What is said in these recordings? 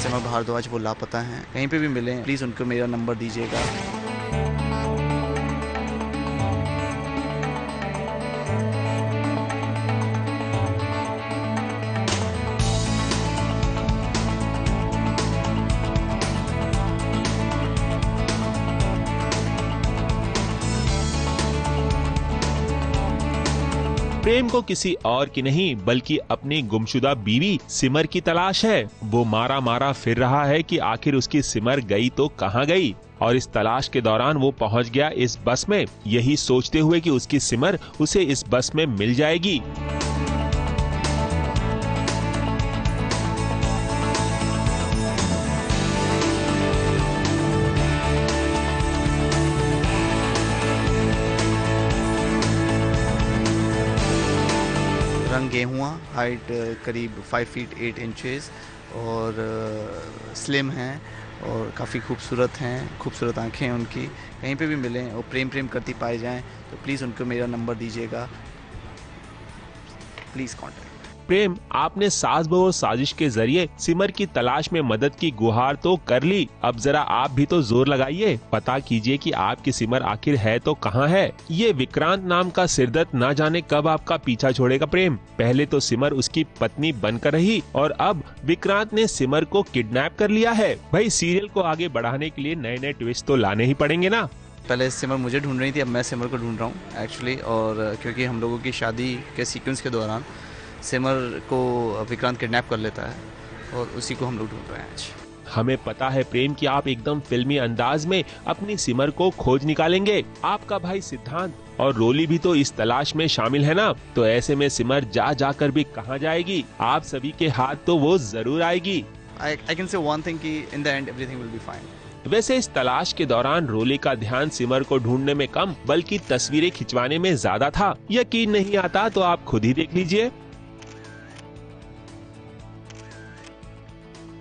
सिमर भारद्वाज वो लापता हैं, कहीं पे भी मिलें प्लीज़ उनको मेरा नंबर दीजिएगा। प्रेम को किसी और की नहीं बल्कि अपनी गुमशुदा बीवी सिमर की तलाश है। वो मारा मारा फिर रहा है कि आखिर उसकी सिमर गई तो कहाँ गई, और इस तलाश के दौरान वो पहुंच गया इस बस में, यही सोचते हुए कि उसकी सिमर उसे इस बस में मिल जाएगी। रंग गेहुआ, हाइट करीब 5 फीट 8 इंचेस और स्लिम हैं और काफ़ी खूबसूरत हैं, खूबसूरत आंखें हैं उनकी। कहीं पे भी मिलें और प्रेम प्रेम करती पाए जाएं तो प्लीज़ उनको मेरा नंबर दीजिएगा, प्लीज़ कॉन्टैक्ट। प्रेम, आपने सास बहू और साजिश के जरिए सिमर की तलाश में मदद की गुहार तो कर ली, अब जरा आप भी तो जोर लगाइए, पता कीजिए कि आपकी सिमर आखिर है तो कहाँ है। ये विक्रांत नाम का सिरदर्द ना जाने कब आपका पीछा छोड़ेगा। प्रेम, पहले तो सिमर उसकी पत्नी बनकर रही और अब विक्रांत ने सिमर को किडनैप कर लिया है। भाई, सीरियल को आगे बढ़ाने के लिए नए नए ट्विस्ट तो लाने ही पड़ेंगे ना। पहले सिमर मुझे ढूंढ रही थी, अब मैं सिमर को ढूंढ रहा हूँ एक्चुअली, और क्योंकि हम लोगों की शादी के सीक्वेंस के दौरान सिमर को विक्रांत किडनैप कर लेता है और उसी को हम लोग ढूंढ रहे हैं आज। हमें पता है प्रेम कि आप एकदम फिल्मी अंदाज में अपनी सिमर को खोज निकालेंगे। आपका भाई सिद्धांत और रोली भी तो इस तलाश में शामिल है ना, तो ऐसे में सिमर जा जाकर भी कहाँ जाएगी, आप सभी के हाथ तो वो जरूर आएगी। I can say one thing कि in the end everything will be fine। वैसे इस तलाश के दौरान रोली का ध्यान सिमर को ढूंढने में कम बल्कि तस्वीरें खिंचवाने में ज्यादा था। यकीन नहीं आता तो आप खुद ही देख लीजिए।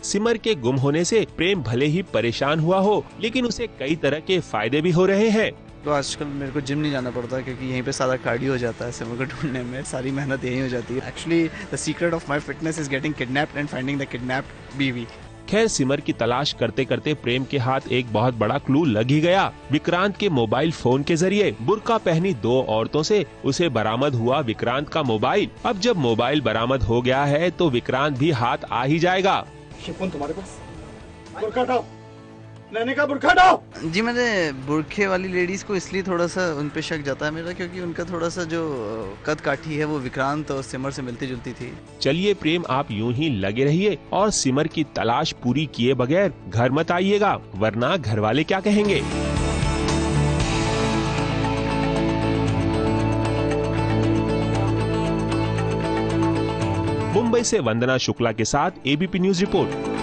सिमर के गुम होने से प्रेम भले ही परेशान हुआ हो, लेकिन उसे कई तरह के फायदे भी हो रहे हैं। तो आजकल मेरे को जिम नहीं जाना पड़ता क्योंकि यहीं पे सारा कार्डियो हो जाता है, सिमर को ढूंढने में सारी मेहनत यहीं हो जाती है। Actually the secret of my fitness is getting kidnapped and finding the kidnapped बीवी। खैर, सिमर की तलाश करते करते प्रेम के हाथ एक बहुत बड़ा क्लू लग ही गया। विक्रांत के मोबाइल फोन के जरिए बुर्का पहनी 2 औरतों से उसे बरामद हुआ विक्रांत का मोबाइल। अब जब मोबाइल बरामद हो गया है तो विक्रांत भी हाथ आ ही जाएगा। शिफोन तुम्हारे पास? बुर्का हटाओ, नैने का बुर्का हटाओ। जी, मैंने बुरखे वाली लेडीज को इसलिए थोड़ा सा उन पे शक जाता है मेरा क्योंकि उनका थोड़ा सा जो कद काठी है वो विक्रांत और सिमर से मिलती जुलती थी। चलिए प्रेम, आप यूं ही लगे रहिए और सिमर की तलाश पूरी किए बगैर घर मत आइएगा, वरना घर वाले क्या कहेंगे। मुंबई से वंदना शुक्ला के साथ एबीपी न्यूज रिपोर्ट।